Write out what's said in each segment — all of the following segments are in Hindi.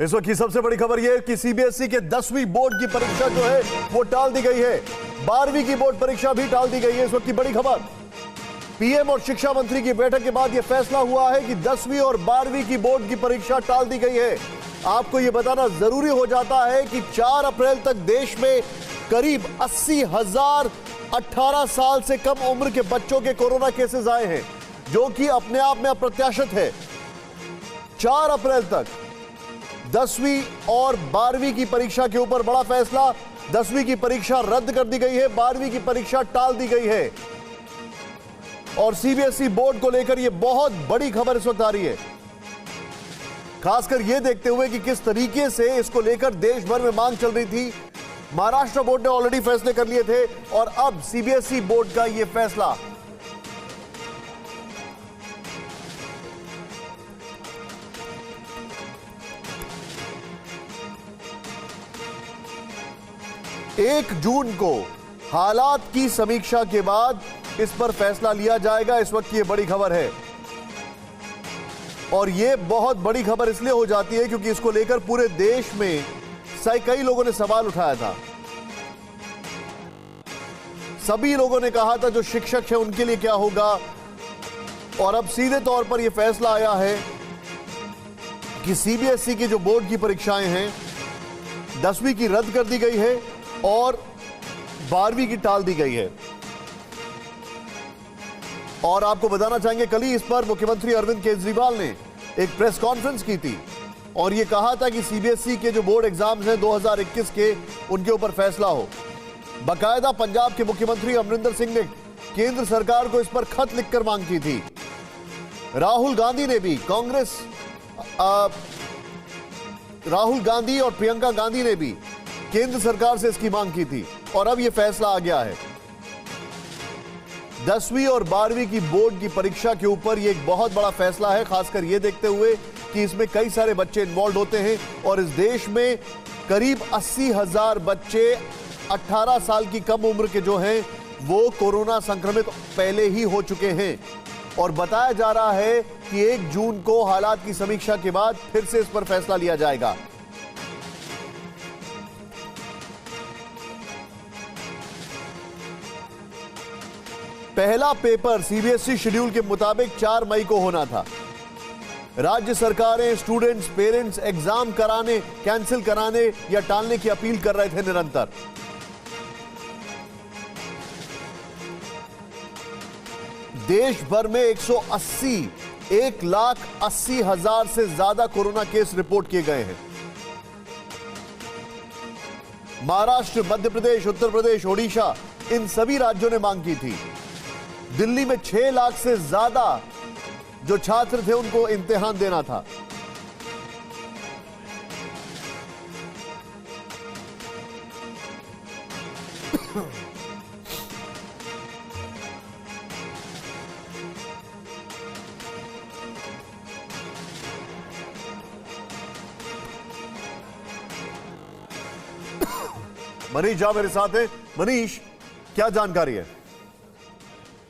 इस वक्त की सबसे बड़ी खबर यह है कि सीबीएसई के 10वीं बोर्ड की परीक्षा जो है वो टाल दी गई है। 12वीं की बोर्ड परीक्षा भी टाल दी गई है। इस वक्त की बड़ी खबर, पीएम और शिक्षा मंत्री की बैठक के बाद यह फैसला हुआ है कि 10वीं और 12वीं की बोर्ड की परीक्षा टाल दी गई है। आपको यह बताना जरूरी हो जाता है कि 4 अप्रैल तक देश में करीब 80,000 18 साल से कम उम्र के बच्चों के कोरोना केसेस आए हैं, जो कि अपने आप में अप्रत्याशित है। 4 अप्रैल तक 10वीं और 12वीं की परीक्षा के ऊपर बड़ा फैसला। 10वीं की परीक्षा रद्द कर दी गई है, 12वीं की परीक्षा टाल दी गई है। और सीबीएसई बोर्ड को लेकर यह बहुत बड़ी खबर इस वक्त आ रही है, खासकर यह देखते हुए कि किस तरीके से इसको लेकर देश भर में मांग चल रही थी। महाराष्ट्र बोर्ड ने ऑलरेडी फैसले कर लिए थे और अब सीबीएसई बोर्ड का यह फैसला। एक जून को हालात की समीक्षा के बाद इस पर फैसला लिया जाएगा। इस वक्त की यह बड़ी खबर है और यह बहुत बड़ी खबर इसलिए हो जाती है क्योंकि इसको लेकर पूरे देश में कई लोगों ने सवाल उठाया था। सभी लोगों ने कहा था जो शिक्षक है उनके लिए क्या होगा, और अब सीधे तौर पर यह फैसला आया है कि सीबीएसई की जो बोर्ड की परीक्षाएं हैं 10वीं की रद्द कर दी गई है और 12वीं की टाल दी गई है। और आपको बताना चाहेंगे, कल ही इस पर मुख्यमंत्री अरविंद केजरीवाल ने एक प्रेस कॉन्फ्रेंस की थी और यह कहा था कि सीबीएसई के जो बोर्ड एग्जाम्स हैं 2021 के, उनके ऊपर फैसला हो। बाकायदा पंजाब के मुख्यमंत्री अमरिंदर सिंह ने केंद्र सरकार को इस पर खत लिखकर मांग की थी। राहुल गांधी ने भी, राहुल गांधी और प्रियंका गांधी ने भी केंद्र सरकार से इसकी मांग की थी और अब यह फैसला आ गया है। 10वीं और 12वीं की बोर्ड की परीक्षा के ऊपर यह एक बहुत बड़ा फैसला है, खासकर यह देखते हुए कि इसमें कई सारे बच्चे इन्वॉल्व होते हैं और इस देश में करीब 80,000 बच्चे 18 साल की कम उम्र के जो हैं वो कोरोना संक्रमित पहले ही हो चुके हैं। और बताया जा रहा है कि 1 जून को हालात की समीक्षा के बाद फिर से इस पर फैसला लिया जाएगा। पहला पेपर सीबीएसई शेड्यूल के मुताबिक 4 मई को होना था। राज्य सरकारें स्टूडेंट्स, पेरेंट्स एग्जाम कराने, कैंसिल कराने या टालने की अपील कर रहे थे निरंतर। देश भर में 1,80,000 से ज्यादा कोरोना केस रिपोर्ट किए गए हैं। महाराष्ट्र, मध्य प्रदेश, उत्तर प्रदेश, ओडिशा, इन सभी राज्यों ने मांग की थी। दिल्ली में 6 लाख से ज्यादा जो छात्र थे उनको इम्तिहान देना था। मनीष झा मेरे साथ है। मनीष, क्या जानकारी है?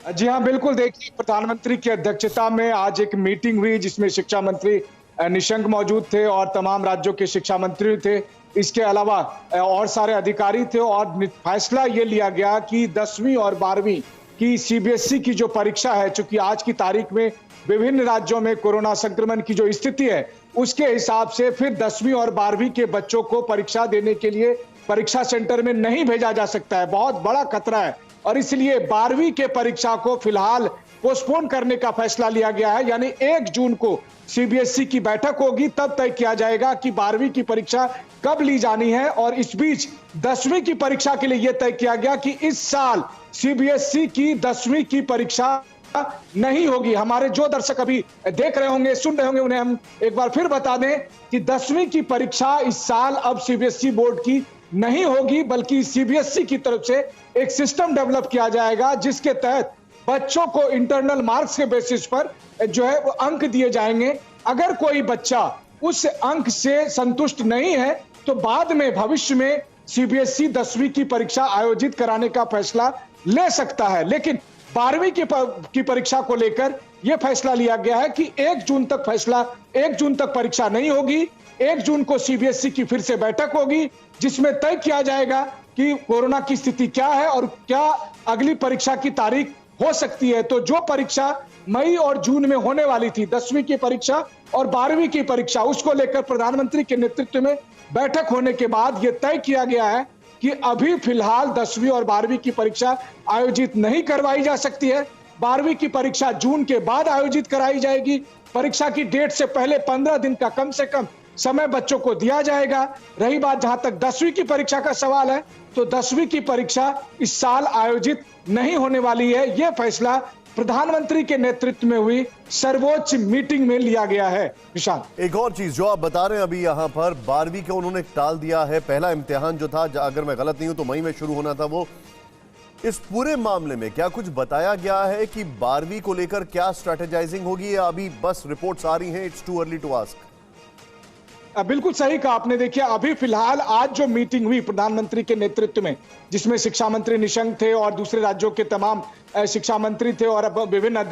जी हाँ, बिल्कुल। देखिए, प्रधानमंत्री की अध्यक्षता में आज एक मीटिंग हुई जिसमें शिक्षा मंत्री निशंक मौजूद थे और तमाम राज्यों के शिक्षा मंत्री थे। इसके अलावा और सारे अधिकारी थे और फैसला ये लिया गया कि 10वीं और 12वीं की सीबीएसई की जो परीक्षा है, चूंकि आज की तारीख में विभिन्न राज्यों में कोरोना संक्रमण की जो स्थिति है उसके हिसाब से फिर 10वीं और 12वीं के बच्चों को परीक्षा देने के लिए परीक्षा सेंटर में नहीं भेजा जा सकता है। बहुत बड़ा खतरा है और इसलिए 12वीं के परीक्षा को फिलहाल पोस्टपोन करने का फैसला लिया गया है। यानी 1 जून को सीबीएसई की बैठक होगी, तब तय किया जाएगा कि 12वीं की परीक्षा कब ली जानी है। और इस बीच 10वीं की परीक्षा के लिए यह तय किया गया कि इस साल सीबीएसई की 10वीं की परीक्षा नहीं होगी। हमारे जो दर्शक अभी देख रहे होंगे, सुन रहे होंगे, उन्हें हम एक बार फिर बता दें कि 10वीं की परीक्षा इस साल अब सीबीएसई बोर्ड की नहीं होगी, बल्कि सीबीएसई की तरफ से एक सिस्टम डेवलप किया जाएगा जिसके तहत बच्चों को इंटरनल मार्क्स के बेसिस पर जो है वो अंक दिए जाएंगे। अगर कोई बच्चा उस अंक से संतुष्ट नहीं है तो बाद में भविष्य में सीबीएसई 10वीं की परीक्षा आयोजित कराने का फैसला ले सकता है। लेकिन 12वीं की परीक्षा को लेकर यह फैसला लिया गया है कि 1 जून तक परीक्षा नहीं होगी 1 जून को सीबीएसई की फिर से बैठक होगी, जिसमें तय किया जाएगा कि कोरोना की स्थिति क्या है और क्या अगली परीक्षा की तारीख हो सकती है। तो जो परीक्षा मई और जून में होने वाली थी, 10वीं की परीक्षा और 12वीं की परीक्षा, उसको लेकर प्रधानमंत्री के नेतृत्व में बैठक होने के बाद यह तय किया गया है कि अभी फिलहाल 10वीं और 12वीं की परीक्षा आयोजित नहीं करवाई जा सकती है। 12वीं की परीक्षा जून के बाद आयोजित कराई जाएगी। परीक्षा की डेट से पहले 15 दिन का कम से कम समय बच्चों को दिया जाएगा। रही बात जहां तक 10वीं की परीक्षा का सवाल है, तो 10वीं की परीक्षा इस साल आयोजित नहीं होने वाली है। यह फैसला प्रधानमंत्री के नेतृत्व में हुई सर्वोच्च मीटिंग में लिया गया है। विशाल, एक और चीज जो आप बता रहे हैं अभी यहाँ पर 12वीं को उन्होंने टाल दिया है। पहला इम्तिहान जो था, अगर मैं गलत नहीं हूं तो मई में शुरू होना था, वो इस पूरे मामले में क्या कुछ बताया गया है कि 12वीं को लेकर क्या स्ट्रेटेजाइजिंग होगी, या अभी बस रिपोर्ट्स आ रही हैं, it's too early to ask? बिल्कुल सही कहा आपने। देखिए, अभी फिलहाल आज जो मीटिंग हुई प्रधानमंत्री के नेतृत्व में, जिसमें शिक्षा मंत्री निशंक थे और दूसरे राज्यों के तमाम शिक्षा मंत्री थे और विभिन्न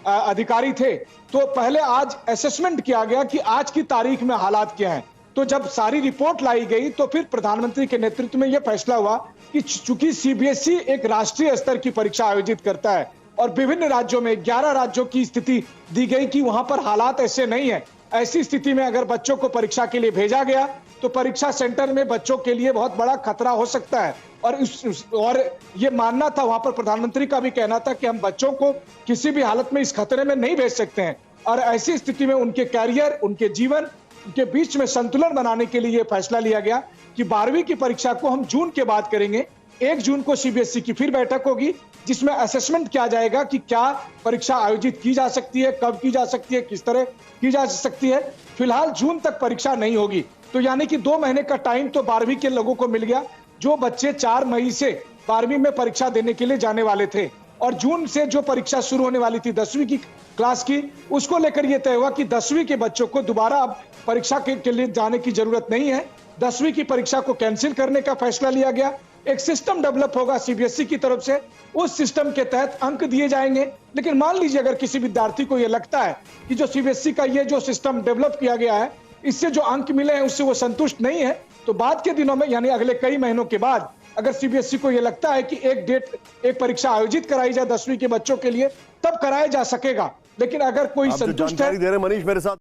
अधिकारी थे, तो पहले आज असेसमेंट किया गया कि आज की तारीख में हालात क्या हैं। तो जब सारी रिपोर्ट लाई गई तो फिर प्रधानमंत्री के नेतृत्व में यह फैसला हुआ कि चूंकि सीबीएसई एक राष्ट्रीय स्तर की परीक्षा आयोजित करता है और विभिन्न राज्यों में 11 राज्यों की स्थिति दी गई कि वहां पर हालात ऐसे नहीं है, ऐसी स्थिति में अगर बच्चों को परीक्षा के लिए भेजा गया तो परीक्षा सेंटर में बच्चों के लिए बहुत बड़ा खतरा हो सकता है। और ये मानना था, वहां पर प्रधानमंत्री का भी कहना था कि हम बच्चों को किसी भी हालत में इस खतरे में नहीं भेज सकते हैं, और ऐसी स्थिति में उनके कैरियर, उनके जीवन के बीच में संतुलन बनाने के लिए यह फैसला लिया गया कि 12वीं की परीक्षा को हम जून के बाद करेंगे। 1 जून को सीबीएसई की फिर बैठक होगी, जिसमें असेसमेंट किया जाएगा कि क्या परीक्षा आयोजित की जा सकती है, कब की जा सकती है, किस तरह की जा सकती है। फिलहाल जून तक परीक्षा नहीं होगी, तो यानी कि 2 महीने का टाइम तो 12वीं के लोगों को मिल गया, जो बच्चे 4 मई से 12वीं में परीक्षा देने के लिए जाने वाले थे। और जून से जो परीक्षा शुरू होने वाली थी 10वीं की क्लास की, उसको लेकर यह तय हुआ कि 10वीं के बच्चों को दोबारा अब परीक्षा के लिए जाने की जरूरत नहीं है। 10वीं की परीक्षा को कैंसिल करने का फैसला लिया गया। एक सिस्टम डेवलप होगा सीबीएसई की तरफ से, उस सिस्टम के तहत अंक दिए जाएंगे। लेकिन मान लीजिए अगर किसी विद्यार्थी को यह लगता है कि जो सीबीएसई का ये जो सिस्टम डेवलप किया गया है, इससे जो अंक मिले हैं उससे वो संतुष्ट नहीं है, तो बाद के दिनों में, यानी अगले कई महीनों के बाद, अगर सीबीएसई को यह लगता है कि एक परीक्षा आयोजित कराई जाए 10वीं के बच्चों के लिए, तब कराया जा सकेगा। लेकिन अगर कोई संतुष्ट है, दे रहे मनीष मेरे साथ